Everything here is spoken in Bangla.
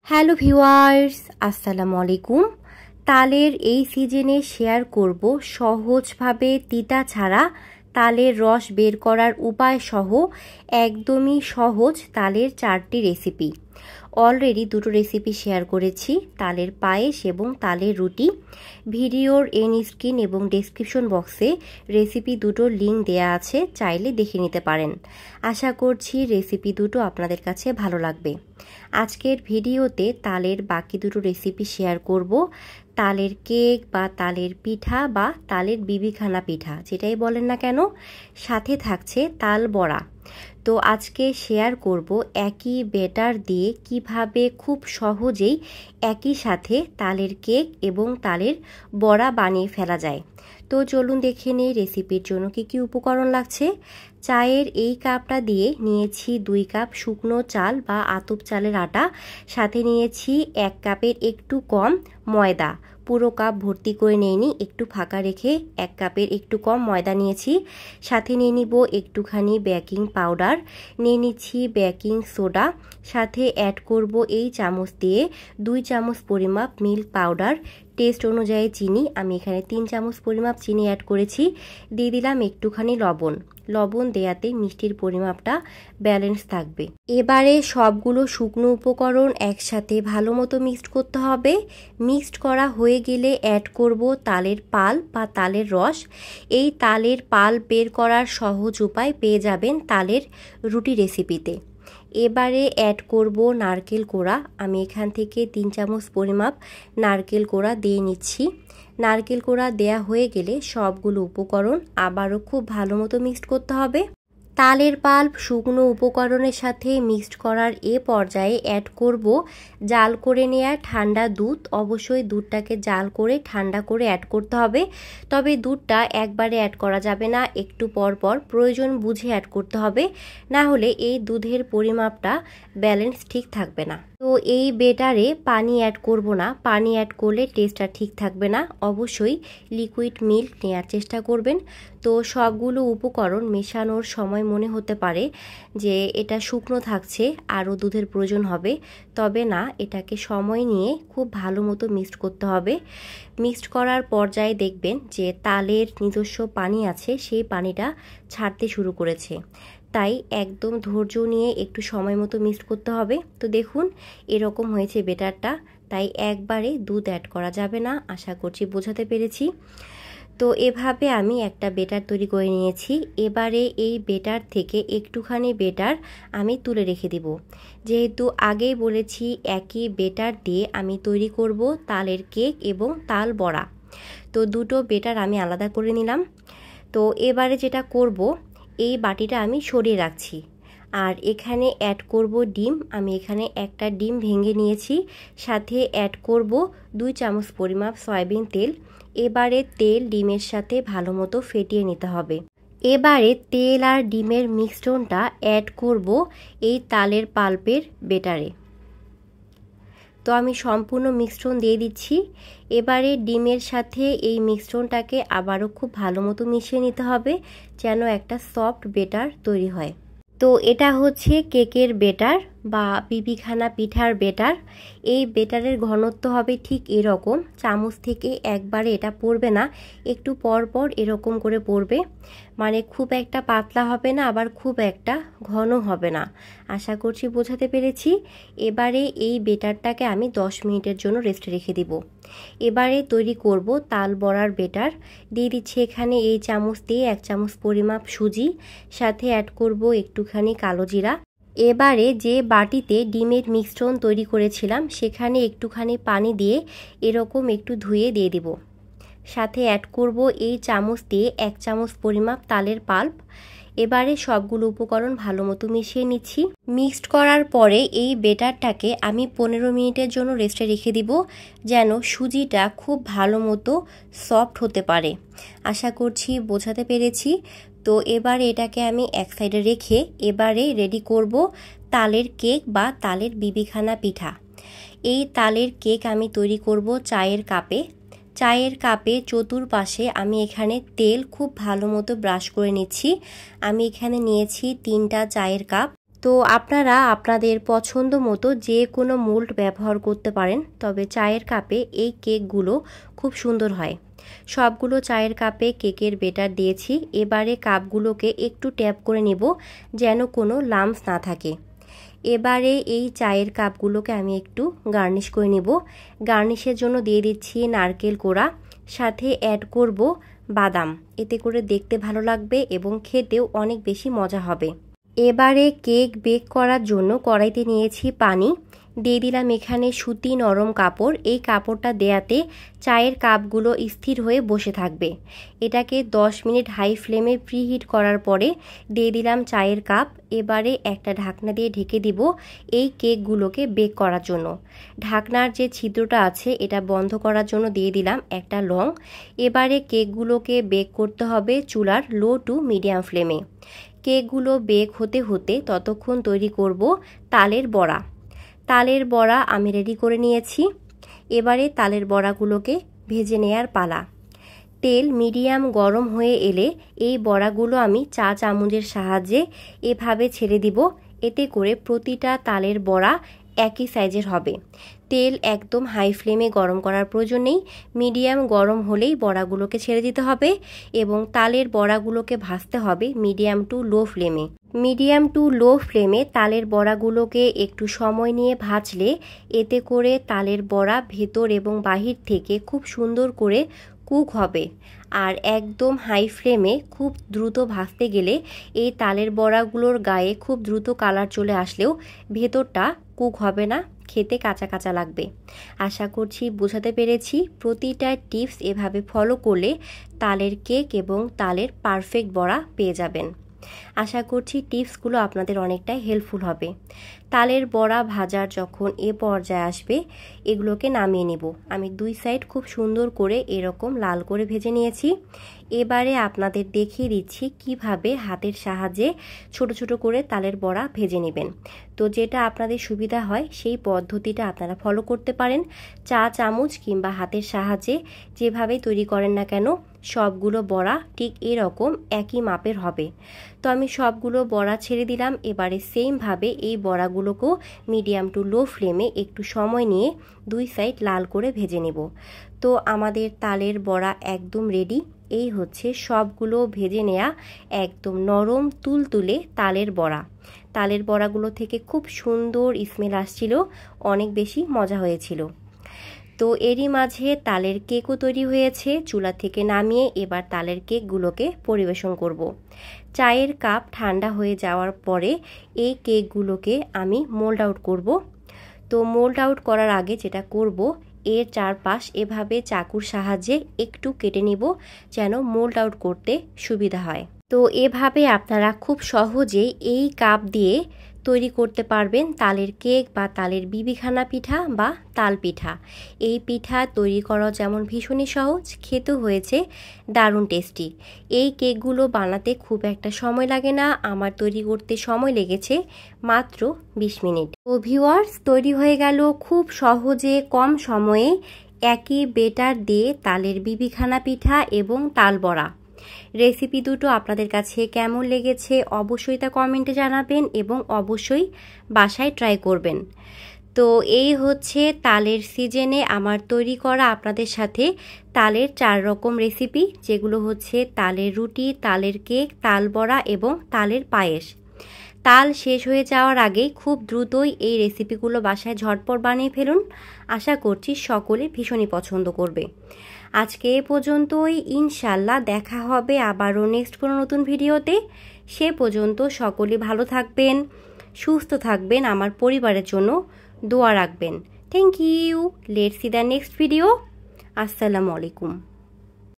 হ্যালো ভিউয়ার্স, আসসালামু আলাইকুম। তালের এই সিজনে শেয়ার করব সহজভাবে তিতা ছাড়া তালের রস বের করার উপায় সহ একদমই সহজ তালের 4টি রেসিপি। অলরেডি দুটো রেসিপি শেয়ার করেছি, তালের পায়েস এবং তালের রুটি। ভিডিওর এন্ড স্ক্রিন এবং ডেসক্রিপশন বক্সে রেসিপি দুটোর লিঙ্ক দেয়া আছে, চাইলে দেখে নিতে পারেন। আশা করছি রেসিপি দুটো আপনাদের কাছে ভালো লাগবে। আজকের ভিডিওতে তালের বাকি দুটো রেসিপি শেয়ার করব। তালের কেক বা তালের পিঠা বা তালের বিবিখানা পিঠা, যেটাই বলেন না কেন, সাথে থাকছে তাল বড়া। তো আজকে শেয়ার করব একই ব্যাটার দিয়ে কিভাবে খুব সহজেই একই সাথে তালের কেক এবং তালের বড়া বানিয়ে ফেলা যায়। তো চলুন দেখে নিই রেসিপির জন্য কি কি উপকরণ লাগছে। চায়ের এই কাপটা দিয়ে নিয়েছি 2 কাপ শুকনো চাল বা আতপ চালের আটা, সাথে নিয়েছি 1 কাপের একটু কম ময়দা। পুরো কাপ ভর্তি করে নিইনি, একটু ফাঁকা রেখে 1 কাপের একটু কম ময়দা নিয়েছি। সাথে নিয়ে নিব একটুখানি বেকিং পাউডার, নিয়ে নিচ্ছি বেকিং সোডা, সাথে অ্যাড করব এই চামচ দিয়ে 2 চামচ পরিমাপ মিল্ক পাউডার, টেস্ট অনুযায়ী চিনি। আমি এখানে 3 চামচ পরিমাপ চিনি অ্যাড করেছি। দিয়ে দিলাম একটুখানি লবণ। লবণ দেয়াতে মিষ্টির পরিমাপটা ব্যালেন্স থাকবে। এবারে সবগুলো শুকনো উপকরণ একসাথে ভালো মতো মিক্সড করতে হবে। মিক্সড করা হয়ে গেলে অ্যাড করব তালের পাল্প বা তালের রস। এই তালের পাল্প বের করার সহজ উপায় পেয়ে যাবেন তালের রুটি রেসিপিতে। এবারে অ্যাড করব নারকেল কোড়া। আমি এখান থেকে 3 চামচ পরিমাপ নারকেল কোড়া দিয়ে নিচ্ছি। নারকেল কোড়া দেয়া হয়ে গেলে সবগুলো উপকরণ আবারও খুব ভালো মতো মিক্সড করতে হবে। তালের পাল্প শুকনো উপকরণের সাথে মিক্সড করার এ পর্যায়ে অ্যাড করব জাল করে নেওয়া ঠান্ডা দুধ। অবশ্যই দুধটাকে জাল করে ঠান্ডা করে অ্যাড করতে হবে, তবে দুধটা একবারে অ্যাড করা যাবে না, একটু পর পর প্রয়োজন বুঝে অ্যাড করতে হবে, না হলে এই দুধের পরিমাপটা ব্যালেন্স ঠিক থাকবে না। তো এই বেটারে পানি অ্যাড করব না, পানি অ্যাড করলে টেস্টটা ঠিক থাকবে না। অবশ্যই লিকুইড মিল্ক নেওয়ার চেষ্টা করবেন। তো সবগুলো উপকরণ মেশানোর সময় মনে হতে পারে যে এটা শুকনো থাকছে, আরও দুধের প্রয়োজন হবে, তবে না, এটাকে সময় নিয়ে খুব ভালো মতো মিক্সড করতে হবে। মিক্সড করার পর্যায়ে দেখবেন যে তালের নিজস্ব পানি আছে, সেই পানিটা ছাড়তে শুরু করেছে। তাই একদম ধৈর্য নিয়ে একটু সময় মতো মিক্সড করতে হবে। তো দেখুন এরকম হয়েছে বেটারটা, তাই একবারে দুধ অ্যাড করা যাবে না। আশা করছি বোঝাতে পেরেছি। তো এভাবে আমি একটা বেটার তৈরি করে নিয়েছি। এবারে এই বেটার থেকে একটুখানি বেটার আমি তুলে রেখে দিব। যেহেতু আগেই বলেছি একই বেটার দিয়ে আমি তৈরি করব তালের কেক এবং তাল বড়া, তো দুটো বেটার আমি আলাদা করে নিলাম। তো এবারে যেটা করব, এই বাটিটা আমি সরিয়ে রাখছি, আর এখানে অ্যাড করব ডিম। আমি এখানে একটা ডিম ভেঙে নিয়েছি। সাথে অ্যাড করব 2 চামচ পরিমাপ সয়াবিন তেল। এবারে তেল ডিমের সাথে ভালো মতো ফেটিয়ে নিতে হবে। এবারে তেল আর ডিমের মিশ্রণটা অ্যাড করব এই তালের পাল্পের বেটারে। তো আমি সম্পূর্ণ মিশ্রণ দিয়ে দিচ্ছি। এবারে ডিমের সাথে এই মিশ্রণটাকে আবারও খুব ভালো মতো মিশিয়ে নিতে হবে, যেন একটা সফট বেটার তৈরি হয়। তো এটা হচ্ছে কেকের বেটার বা বিবিখানা পিঠার বেটার। এই বেটারের ঘনত্ব হবে ঠিক এরকম, চামচ থেকে একবারে এটা পড়বে না, একটু পর পর এরকম করে পড়বে, মানে খুব একটা পাতলা হবে না, আবার খুব একটা ঘন হবে না। আশা করছি বোঝাতে পেরেছি। এবারে এই বেটারটাকে আমি 10 মিনিটের জন্য রেস্টে রেখে দিব। এবারে তৈরি করব তাল বড়ার বেটার। দিয়ে দিচ্ছি এখানে এই চামচ দিয়ে 1 চামচ পরিমাপ সুজি, সাথে অ্যাড করব একটুখানি কালো জিরা। এবারে যে বাটিতে ডিমের মিশ্রণ তৈরি করেছিলাম সেখানে একটুখানি পানি দিয়ে এরকম একটু ধুয়ে দিয়ে দিব। সাথে অ্যাড করব এই চামচ দিয়ে 1 চামচ পরিমাপ তালের পাল্প। এবারে সবগুলো উপকরণ ভালো মতো মিশিয়ে নিচ্ছি। মিক্সড করার পরে এই বেটারটাকে আমি 15 মিনিটের জন্য রেস্টে রেখে দিব, যেন সুজিটা খুব ভালো মতো সফট হতে পারে। আশা করছি বোঝাতে পেরেছি। তো এবারে এটাকে আমি এক সাইডে রেখে এবারে রেডি করব তালের কেক বা তালের বিবিখানা পিঠা। এই তালের কেক আমি তৈরি করব চায়ের কাপে। চায়ের কাপে চতুর্পাশে আমি এখানে তেল খুব ভালো মতো ব্রাশ করে নিচ্ছি। আমি এখানে নিয়েছি 3টা চায়ের কাপ। তো আপনারা আপনাদের পছন্দ মতো যে কোনো মোল্ড ব্যবহার করতে পারেন, তবে চায়ের কাপে এই কেকগুলো খুব সুন্দর হয়। সবগুলো চায়ের কাপে কেকের বেটার দিয়েছি। এবারে কাপগুলোকে একটু ট্যাপ করে নেব যেন কোনো লাম্পস না থাকে। এবারে এই চায়ের কাপগুলোকে আমি একটু গার্নিশ করে নেব। গার্নিশের জন্য দিয়ে দিচ্ছি নারকেল কোড়া, সাথে অ্যাড করব বাদাম। এতে করে দেখতে ভালো লাগবে এবং খেতেও অনেক বেশি মজা হবে। এবারে কেক বেক করার জন্য কড়াইতে নিয়েছি পানি, দিয়ে দিলাম এখানে সুতি নরম কাপড়। এই কাপড়টা দেয়াতে চায়ের কাপগুলো স্থির হয়ে বসে থাকবে। এটাকে 10 মিনিট হাই ফ্লেমে প্রিহিট করার পরে দিয়ে দিলাম চায়ের কাপ। এবারে একটা ঢাকনা দিয়ে ঢেকে দিব এই কেকগুলোকে বেক করার জন্য। ঢাকনার যে ছিদ্রটা আছে এটা বন্ধ করার জন্য দিয়ে দিলাম একটা লং। এবারে কেকগুলোকে বেক করতে হবে চুলার লো টু মিডিয়াম ফ্লেমে। কেকগুলো বেক হতে হতে ততক্ষণ তৈরি করব তালের বড়া। তালের বড়া আমি রেডি করে নিয়েছি। এবারে তালের বড়াগুলোকে ভেজে নেয়ার পালা। তেল মিডিয়াম গরম হয়ে এলে এই বড়াগুলো আমি চা চামচের সাহায্যে এভাবে ছেড়ে দিব। এতে করে প্রতিটা তালের বড়া একই সাইজের হবে। তেল একদম হাই ফ্লেমে গরম করার প্রয়োজন নেই, মিডিয়াম গরম হলেই বড়াগুলোকে ছেড়ে দিতে হবে এবং তালের বড়াগুলোকে ভাজতে হবে মিডিয়াম টু লো ফ্লেমে। মিডিয়াম টু লো ফ্লেমে তালের বড়াগুলোকে একটু সময় নিয়ে ভাজলে এতে করে তালের বড়া ভেতর এবং বাহির থেকে খুব সুন্দর করে কুক হবে। আর একদম হাই ফ্লেমে খুব দ্রুত ভাজতে গেলে এই তালের বড়াগুলোর গায়ে খুব দ্রুত কালার চলে আসলেও ভেতরটা কুক হবে না, খেতে কাঁচা কাঁচা লাগবে। আশা করছি বোঝাতে পেরেছি। প্রতিটা টিপস এভাবে ফলো করলে তালের কেক এবং তালের পারফেক্ট বড়া পেয়ে যাবেন। আশা করছি টিপসগুলো আপনাদের অনেকটাই হেল্পফুল হবে। তালের বড়া ভাজার যখন এ পর্যায়ে আসবে এগুলোকে নামিয়ে নেব। আমি দুই সাইড খুব সুন্দর করে এরকম লাল করে ভেজে নিয়েছি। এবারে আপনাদের দেখিয়ে দিচ্ছি কিভাবে হাতের সাহায্যে ছোট ছোট করে তালের বড়া ভেজে নেবেন। তো যেটা আপনাদের সুবিধা হয় সেই পদ্ধতিটা আপনারা ফলো করতে পারেন। চা চামচ কিংবা হাতের সাহায্যে যেভাবে তৈরি করেন না কেন সবগুলো বড়া ঠিক এরকম একই মাপের হবে। তো আমি সবগুলো বড়া ছেড়ে দিলাম। এবারে সেমভাবে এই বড়াগুলোকেও মিডিয়াম টু লো ফ্লেমে একটু সময় নিয়ে দুই সাইড লাল করে ভেজে নেব। তো আমাদের তালের বড়া একদম রেডি। এই হচ্ছে সবগুলো ভেজে নেওয়া একদম নরম তুলতুলে তালের বড়া। তালের বড়াগুলো থেকে খুব সুন্দর স্মেল আসছিল, অনেক বেশি মজা হয়েছিল। তো এরই মাঝে তালের কেকও তৈরি হয়েছে। চুলা থেকে নামিয়ে এবার তালের কেকগুলোকে পরিবেশন করব। চায়ের কাপ ঠান্ডা হয়ে যাওয়ার পরে এই কেকগুলোকে আমি মোল্ড আউট করব। তো মোল্ড আউট করার আগে যেটা করব, এর চারপাশ এভাবে চাকুর সাহায্যে একটু কেটে নিব যেন মোল্ড আউট করতে সুবিধা হয়। তো এভাবে আপনারা খুব সহজেই এই কাপ দিয়ে তৈরি করতে পারবেন তালের কেক বা তালের বিবিখানা পিঠা বা তাল পিঠা। এই পিঠা তৈরি করা যেমন ভীষণই সহজ, খেতেও হয়েছে দারুণ টেস্টি। এই কেকগুলো বানাতে খুব একটা সময় লাগে না, আমার তৈরি করতে সময় লেগেছে মাত্র 20 মিনিট। তো ভিউয়ার্স, তৈরি হয়ে গেল খুব সহজে কম সময়ে একই বেটার দিয়ে তালের বিবিখানা পিঠা এবং তাল বড়া। রেসিপি দুটো আপনাদের কাছে কেমন লেগেছে অবশ্যই তা কমেন্টে জানাবেন এবং অবশ্যই বাসায় ট্রাই করবেন। তো এই হচ্ছে তালের সিজনে আমার তৈরি করা আপনাদের সাথে তালের 4 রকম রেসিপি, যেগুলো হচ্ছে তালের রুটি, তালের কেক, তাল বড়া এবং তালের পায়েস। তাল শেষ হয়ে যাওয়ার আগেই খুব দ্রুতই এই রেসিপিগুলো বাসায় ঝটপট বানিয়ে ফেলুন। আশা করছি সকলে ভীষণই পছন্দ করবে। আজকে এ পর্যন্তই। ইনশাল্লাহ দেখা হবে আবারও নেক্সট কোনো নতুন ভিডিওতে। সে পর্যন্ত সকলে ভালো থাকবেন, সুস্থ থাকবেন, আমার পরিবারের জন্য দোয়া রাখবেন। Thank you. Let's see the next video. আসসালামু আলাইকুম।